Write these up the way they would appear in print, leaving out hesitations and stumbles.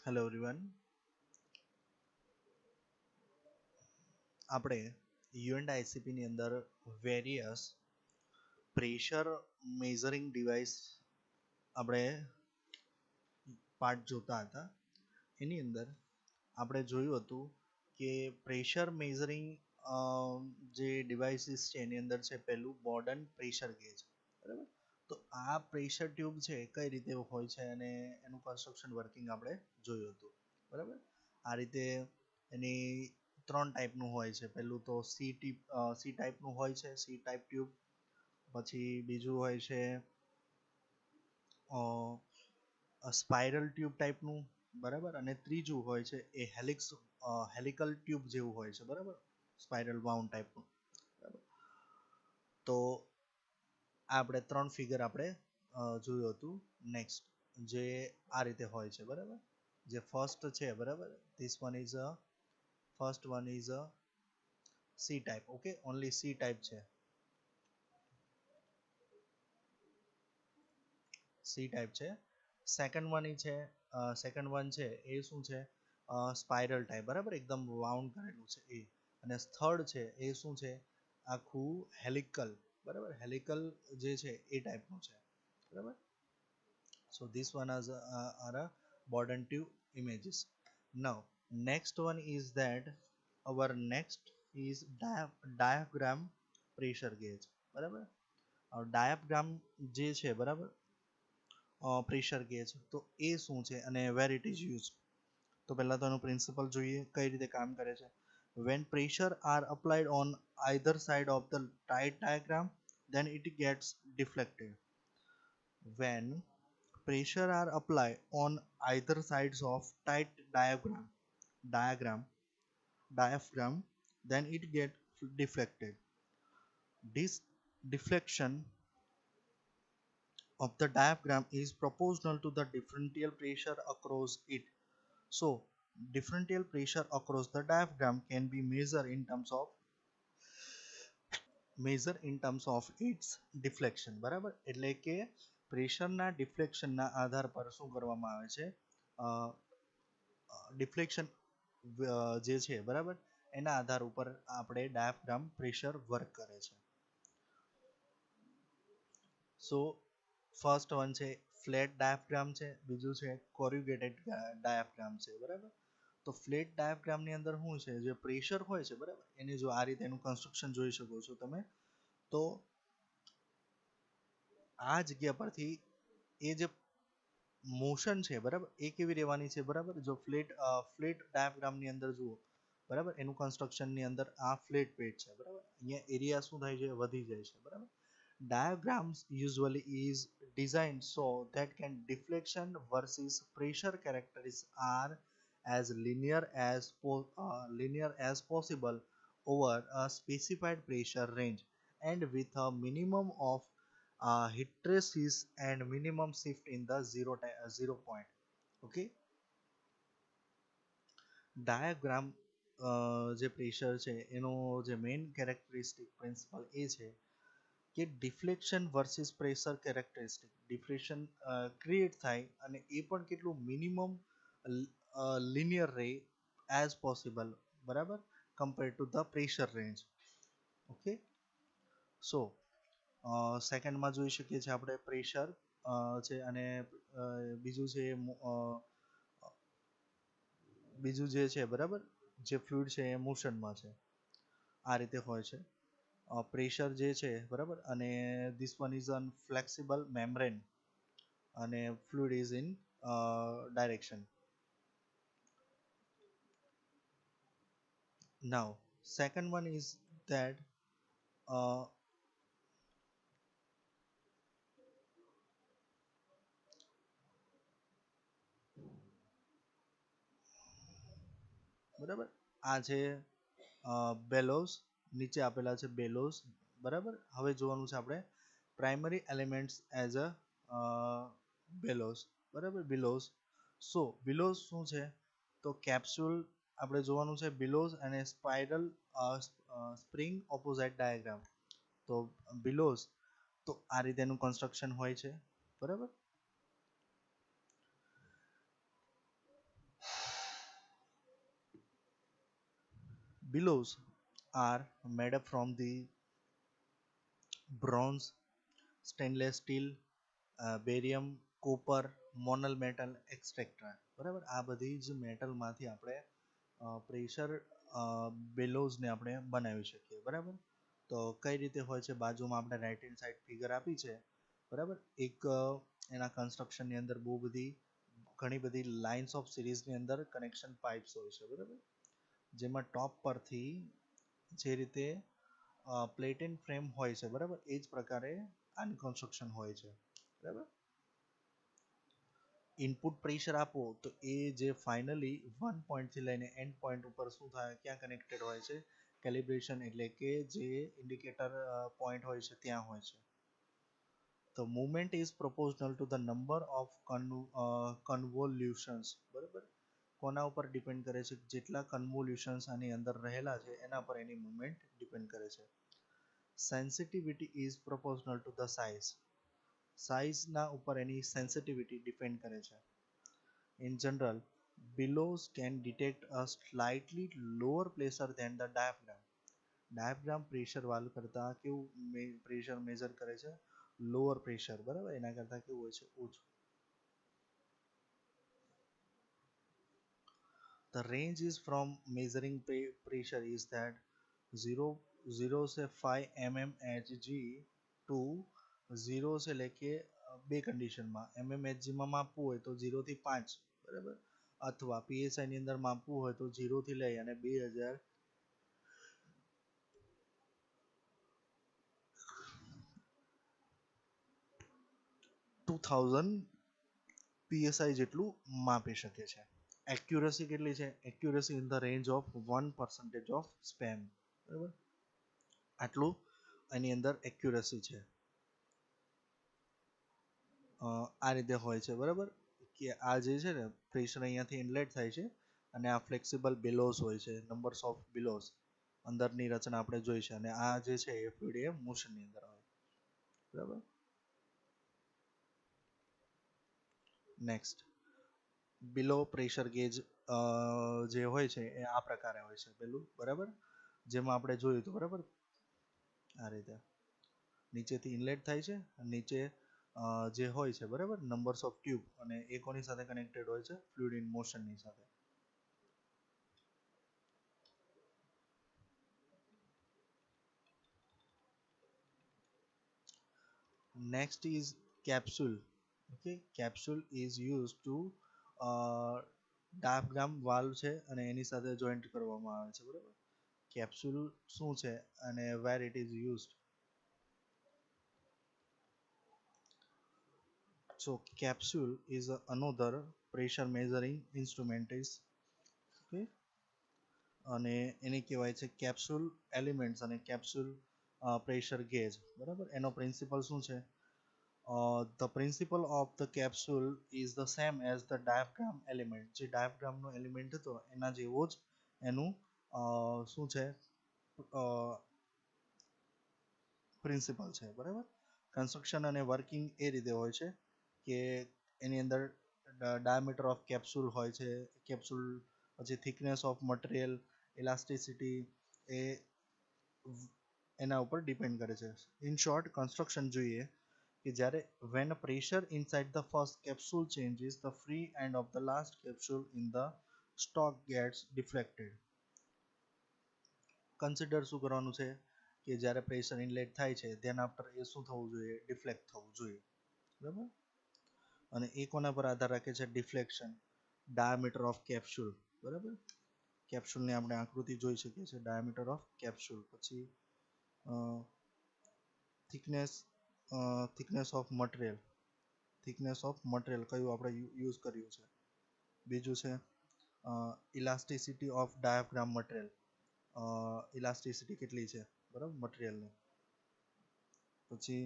Hello everyone. આપણે યુએન્ડ આઈસીપીની અંદર various pressure measuring device આપણે પાર્ટ જોતા હતા. એની અંદર આપણે જોયું હતું કે પ્રેશર મેઝરિંગ જે ડિવાઇસીસ છે એની અંદર છે પહેલું બોર્ડન પ્રેશર ગેજ. બરાબર, તો આ પ્રેશર ટ્યુબ છે કઈ રીતે હોય છે અને એનું કન્સ્ટ્રક્શન વર્કિંગ આપણે જોયું હતું. બરાબર, આ રીતે એની ત્રણ ટાઈપનું હોય છે. પહેલું તો સી ટાઈપનું હોય છે, સી ટાઈપ ટ્યુબ. પછી બીજું હોય છે સ્પાઇરલ ટ્યુબ ટાઈપનું. બરાબર, અને ત્રીજું હોય છે એ હેલિકલ ટ્યુબ જેવું હોય છે. બરાબર, સ્પાઇરલ વાઉન્ડ ટાઈપનું. બરાબર, તો આપણે ત્રણ ફિગર આપણે જોયું હતું. નેક્સ્ટ જે આ રીતે હોય છે. બરાબર, જે ફર્સ્ટ છે, બરાબર, this one is first one is C type. Okay, only C type છે, સી ટાઈપ છે. સેકન્ડ વન છે એ શું છે, સ્પાઇરલ ટાઈપ. બરાબર, એકદમ વાઉન્ડ કરેલું છે એ. અને થર્ડ છે એ શું છે, આખું હેલિકલ. બરાબર, હેલિકલ જે છે એ ટાઈપનું છે. બરાબર, so this one are a Borden tube images. Now next one is that our next is diaphragm pressure gauge. બરાબર, ડાયાફ્રામ જે છે, બરાબર, પ્રેશર ગેજ, તો એ શું છે અને વેર ઇટ ઇઝ યુઝ. તો પહેલા તો એનું પ્રિન્સિપલ જોઈએ કઈ રીતે કામ કરે છે. when pressure are applied on either side of the tight diagram, then it gets deflected. When pressure are applied on either sides of tight diagram diaphragm, then it get deflected. This deflection of the diaphragm is proportional to the differential pressure across it. So differential pressure across the diaphragm can be measured in terms of its deflection. બરાબર, એટલે કે પ્રેશરના ડિફ્લેક્શનના આધાર પર શું કરવામાં આવે છે, deflection જે છે, બરાબર, એના આધાર ઉપર આપણે ડાયાફ્રામ પ્રેશર વર્ક કરે છે. સો ફર્સ્ટ વન છે ફ્લેટ ડાયાફ્રામ છે, બીજું છે કોર્યુગેટેડ ડાયાફ્રામ છે. બરાબર, તો ફ્લેટ ડાયાફ્રામની અંદર શું છે, જે પ્રેશર હોય છે, બરાબર, એની જો આ રીતે એનું કન્સ્ટ્રક્શન જોઈ શકો છો તમે, તો આ જગ્યા પરથી એ જે મોશન છે, બરાબર, એ કેવી રહેવાની છે. બરાબર, જો ફ્લેટ ડાયાફ્રામની અંદર જુઓ, બરાબર, એનું કન્સ્ટ્રક્શનની અંદર આ ફ્લેટ પેડ છે. બરાબર, અહીંયા એરિયા શું થાય છે, વધી જાય છે. બરાબર, diagrams usually is designed so that can deflection versus pressure characteristics are as linear as possible over a specified pressure range and with a minimum of hysteresis and minimum shift in the zero point. Okay, diagram જે pressure છે એનો જે main characteristic principle એ છે કે deflection versus pressure characteristic. Deflection create થાય અને એ પણ કેટલું મિનિમમ લિનિયર રહે એઝ પોસિબલ. બરાબર, compare to the pressure range. Okay, so સેકન્ડમાં જોઈ શકીએ છીએ આપણે પ્રેશર છે, અને બીજું છે બીજું જે છે, બરાબર, જે ફ્લુઇડ છે એ મોશનમાં છે. આ રીતે હોય છે પ્રેશર જે છે. બરાબર, અને this one is an flexible membrane અને fluid is in direction. Now second one is that બરાબર, આ છે બેલોઝ, નીચે આપેલા છે બેલોઝ. બરાબર, હવે જોવાનું છે આપણે પ્રાઇમરી એલિમેન્ટ્સ એઝ અ બેલોઝ. બરાબર, બિલોઝ. સો બિલોઝ શું છે, તો કેપ્સ્યુલ આપણે જોવાનું છે બિલોઝ અને સ્પાઇરલ સ્પ્રિંગ ઓપોઝાઇટ ડાયાગ્રામ. તો બિલોઝ, તો આ રીતે એનું કન્સ્ટ્રક્શન હોય છે. બરાબર, Bellows are made up from the bronze, stainless steel, barium, copper, Monel metal et cetera. બરાબર, આ બધી જ મેટલમાંથી આપણે પ્રેશર બેલોઝને આપણે બનાવી શકીએ. બરાબર, તો કઈ રીતે હોય છે, બાજુમાં આપણે રાઈટ હેન્ડ સાઈડ ફિગર આપી છે. બરાબર, એક એના કન્સ્ટ્રક્શનની અંદર બહુ બધી ઘણી બધી લાઇન્સ ઓફ સિરીઝની અંદર કનેક્શન પાઇપ્સ હોય છે. બરાબર, જેમાં ટોપ પરથી જે રીતે પ્લેટ એન્ડ ફ્રેમ હોય છે, બરાબર, એ જ પ્રકારે આની કન્સ્ટ્રક્શન હોય છે. બરાબર, ઇનપુટ પ્રેશર આપો તો એ જે ફાઇનલી વન પોઈન્ટથી લઈને એન્ડ પોઈન્ટ ઉપર શું થાય, ક્યાં કનેક્ટેડ હોય છે, કેલિબ્રેશન એટલે કે જે ઇન્ડિકેટર પોઈન્ટ હોય છે ત્યાં હોય છે. The movement is proportional to the number of convolutions. બરાબર, કોના ઉપર ડિપેન્ડ કરે છે, જેટલા કન્વોલ્યુશન્સ આની અંદર રહેલા છે એના પર એની મૂવમેન્ટ ડિપેન્ડ કરે છે. Sensitivity is proportional to the size. સાઇઝના ઉપર એની સેન્સિટિવિટી ડિપેન્ડ કરે છે. In general, bellows can detect a slightly lower pressure than the diaphragm. Diaphragm pressure valve કરતા કેવું પ્રેશર મેજર કરે છે, લોઅર પ્રેશર. બરાબર, એના કરતા કેવું હોય છે, ઓછું. The range is from measuring pressure is that 0 से 5 mmHg to 0 से लेके બે કન્ડિશનમાં mmHg માં માપવું હોય તો 0 થી 5, બરાબર, અથવા PSI ની અંદર માપવું હોય તો 0 થી લઈ અને 2000 PSI જેટલું માપી શકે છે. એક્યુરસી કેટલી છે, accuracy in the range of 1% of spam. બરાબર, આટલું એની અંદર એક્યુરસી છે. આ રીતે હોય છે. બરાબર, કે આ જે છે ને પ્રેશર અહીંયાથી ઇનલેટ થાય છે અને આ ફ્લેક્સિબલ બેલોસ હોય છે, નંબર્સ ઓફ બેલોસ અંદરની રચના આપણે જોઈ છે, અને આ જે છે એ ફ્લુઇડ એ મોશનની અંદર હોય. બરાબર, નેક્સ્ટ બિલો પ્રેશર ગેજ જે હોય છે એ આ પ્રકારે હોય છે. પેલું, બરાબર, જેમાં આપણે જોયું હતું. બરાબર, આ રીતે નીચેથી ઇનલેટ થાય છે, નીચે જે હોય છે, બરાબર, નંબર્સ ઓફ ટ્યુબ, અને એ કોની સાથે કનેક્ટેડ હોય છે, ફ્લુઇડ ઇન મોશનની સાથે. Next is capsule. Okay, capsule is used to diaphragm valve છે અને એની સાથે જોઈન્ટ કરવામાં આવે છે. બરાબર, કેપ્સ્યુલ શું છે અને where it is used. So capsule is another pressure measuring instrument is, okay, અને એને કહેવાય છે કેપ્સ્યુલ એલિમેન્ટ્સ અને કેપ્સ્યુલ પ્રેશર ગેજ. બરાબર, એનો પ્રિન્સિપલ શું છે, the principle of the capsule is the same as the diaphragm element. જે diaphragm નો એલિમેન્ટ હતો એના જેવો જ એનું શું છે, પ્રિન્સિપલ છે. બરાબર, કન્સ્ટ્રક્શન અને વર્કિંગ એ રીતે હોય છે કે એની અંદર ડાયામીટર ઓફ કેપ્સ્યુલ હોય છે, કેપ્સ્યુલ, પછી થિકનેસ ઓફ મટીરિયલ, ઇલાસ્ટિસિટી, એ એના ઉપર ડિપેન્ડ કરે છે. ઇન શોર્ટ કન્સ્ટ્રક્શન જોઈએ કે જ્યારે when pressure inside the first capsule changes, the free end of the last capsule in the stock gets deflected. Consider શું કરવાનું છે કે જ્યારે પ્રેશર ઇનલેટ થાય છે ધેન આફ્ટર એ શું થવું જોઈએ, ડિફ્લેક્ટ થવું જોઈએ. બરાબર, અને એ કોના પર આધાર રાખે છે, ડિફ્લેક્શન, ડાયામીટર ઓફ કેપ્સ્યુલ. બરાબર, કેપ્સ્યુલની આપણે આકૃતિ જોઈ શકીએ છીએ, ડાયામીટર ઓફ કેપ્સ્યુલ. પછી thickness, thickness of material, thickness of material કયું આપણે યુઝ કર્યું છે. બીજું છે elasticity of diaphragm material, elasticity કેટલી છે, બરાબર, મટીરિયલની. પછી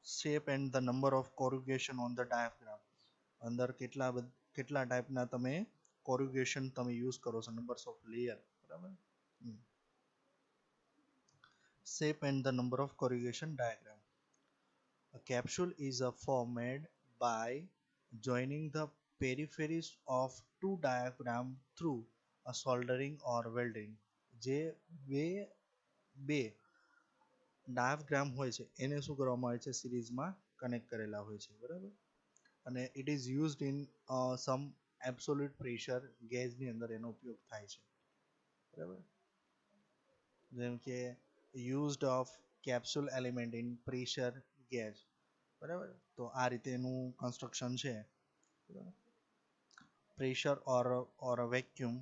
shape and the number of corrugation on the diaphragm. અંદર કેટલા ટાઈપના તમે કોરુગેશન તમે યુઝ કરો છો, નંબર્સ ઓફ લેયર. બરાબર, shape and the number of corrugation diagram. A capsule is a form made by joining the peripheries of two diaphragms through soldering or welding. જે બે બે ડાયાફ્રામ હોય છે એને શું કરવામાં આવે છે, સિરીઝમાં કનેક્ટ કરેલા હોય છે, બરાબર. અને it is used in sum absolute pressure ગેજની અંદર એનો ઉપયોગ થાય છે, બરાબર. જેમ કે used of capsule element in pressure gauge, બરાબર. તો આ રીતે એનું કન્સ્ટ્રક્શન છે, બરાબર. પ્રેશર ઓર વેક્યુમ.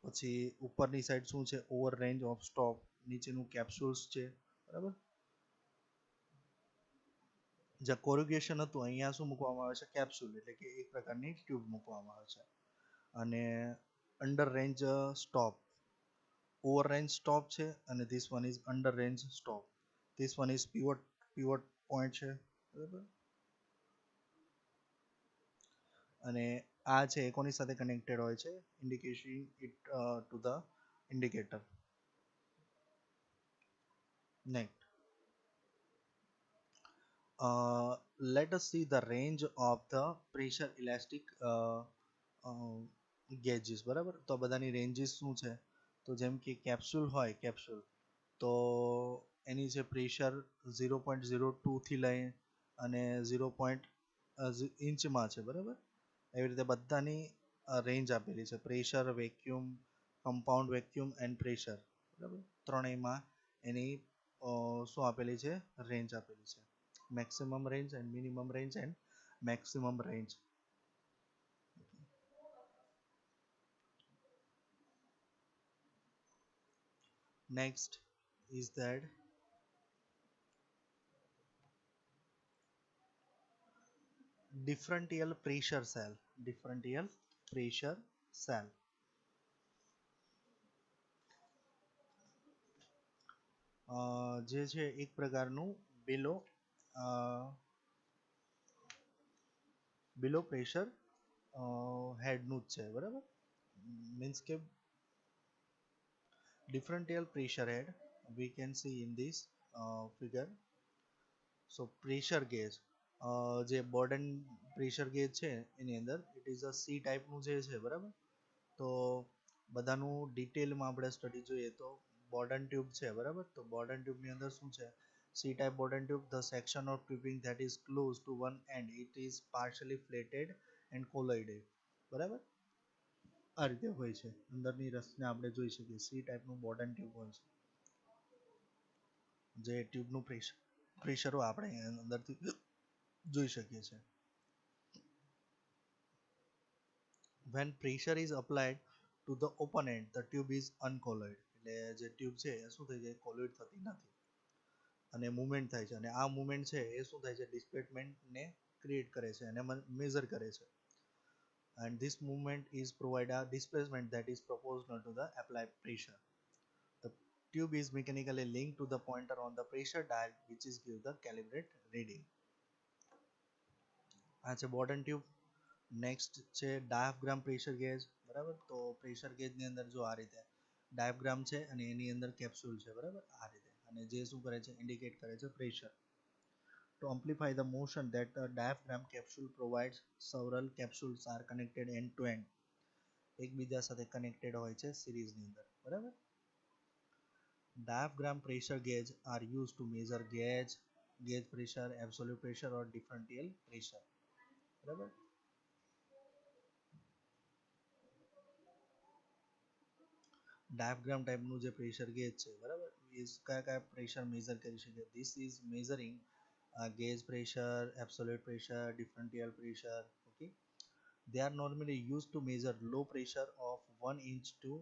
પછી ઉપરની સાઈડ શું છે, ઓવર રેન્જ ઓફ સ્ટોપ, નીચેનું કેપ્સ્યુલ્સ છે, બરાબર. જે કોરુગેશન હતું અહીંયા શું મૂકવામાં આવે છે, કેપ્સ્યુલ એટલે કે એક પ્રકારની ટ્યુબ મૂકવામાં આવે છે. અને under range stop, over range stop છે, અને this one is under range stop. This one is pivot point છે, બરાબર. અને આ છે એ કોની સાથે કનેક્ટેડ હોય છે, indication it to the indicator. Next, let us see the range of the pressure elastic gauges, બરાબર. તો બધાની રેન્જીસ શું છે, તો જેમ કે કેપ્સ્યુલ હોય, કેપ્સ્યુલ તો એની જે પ્રેશર 0.02 થી લઈ અને 0. ઇંચમાં છે, બરાબર. એવી રીતે બધાની રેન્જ આપેલી છે, pressure, vacuum, compound vacuum and pressure, બરાબર. ત્રણેયમાં એની શું આપેલી છે, રેન્જ આપેલી છે. Maximum range and minimum range and maximum range. Next is that differential pressure cell. Differential pressure cell. જે છે એક પ્રકારનું બિલો પ્રેશર હેડનું જ છે, બરાબર. મીન્સ કે differential pressure head we can see in this figure. So pressure gauge, જે Bourdon pressure gauge છે એની અંદર ઇટ ઇઝ અ સી ટાઈપનું જે છે, બરાબર. તો બધાનું ડિટેલમાં આપણે સ્ટડી જોઈએ તો બોર્ડન ટ્યુબ છે, બરાબર. તો બોર્ડન ટ્યુબની અંદર શું છે, C type Bourdon tube, the section of tubing that is close to one end it is partially flatted and coiled, બરાબર. આ રીતે હોય છે, અંદરની રચના આપણે જોઈ શકીએ, સી ટાઈપનું બોર્ડન ટ્યુબ હોય છે. જે ટ્યુબનું પ્રેશરો આપણે અંદરથી જોઈ શકીએ છીએ. When pressure is applied to the open end the tube is uncolloid. એટલે જે ટ્યુબ છે એ શું થઈ જાય, કોલોઇડ થતી નથી અને મૂવમેન્ટ થાય છે. અને આ મૂવમેન્ટ છે એ શું થાય છે, ડિસ્પ્લેસમેન્ટને ક્રિએટ કરે છે અને મેઝર કરે છે. And this movement is provide a displacement that is proportional to the applied pressure. The tube is mechanically linked to the pointer on the pressure dial which is give the calibrate reading. આ છે Bourdon tube. Next છે diaphragm pressure gauge, બરાબર. તો pressure ગેજની અંદર જો આ રીતે ડાયાફ્રામ છે અને એની અંદર કેપ્સ્યુલ છે, બરાબર, આ રીતે. અને જે શું કરે છે, ઇન્ડિકેટ કરે છે pressure. To amplify the motion that a diaphragm capsule provides, several capsules are connected end to end. એકબીજા સાથે કનેક્ટેડ હોય છે સિરીઝની અંદર, બરાબર. Diaphragm pressure gauge are used to measure gauge pressure, absolute pressure or differential pressure, બરાબર. Diaphragm ટાઈપનું જે pressure gauge છે, બરાબર, એ કયા કયા પ્રેશર મેઝર કરી શકે. This is measuring gauge pressure, absolute pressure, differential pressure. Okay, they are normally used to measure low pressure of 1 inch to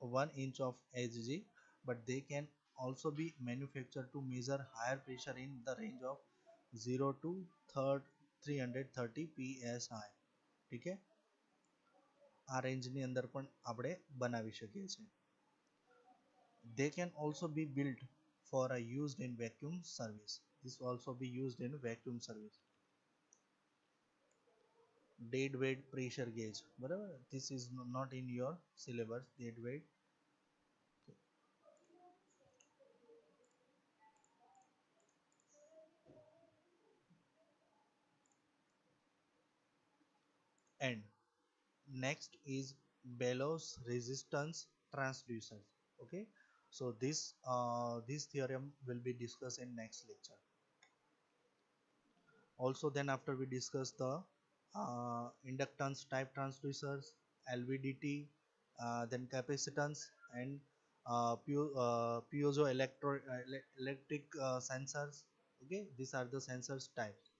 1 inch of Hg, but they can also be manufactured to measure higher pressure in the range of 0 to 330 psi. ઠીક છે, આ રેન્જની અંદર પણ આપણે બનાવી શકીએ છીએ. They can also be built for a used in vacuum service. This will also be used in vacuum service. Dead weight pressure gauge, બરાબર. This is not in your syllabus. Dead weight. End. next is bellows resistance transducers. Okay, so this theorem will be discussed in next lecture. Also, then after we discuss the inductance type transducers, LVDT, then capacitance, and piezoelectric sensors. Okay, these are the sensors types.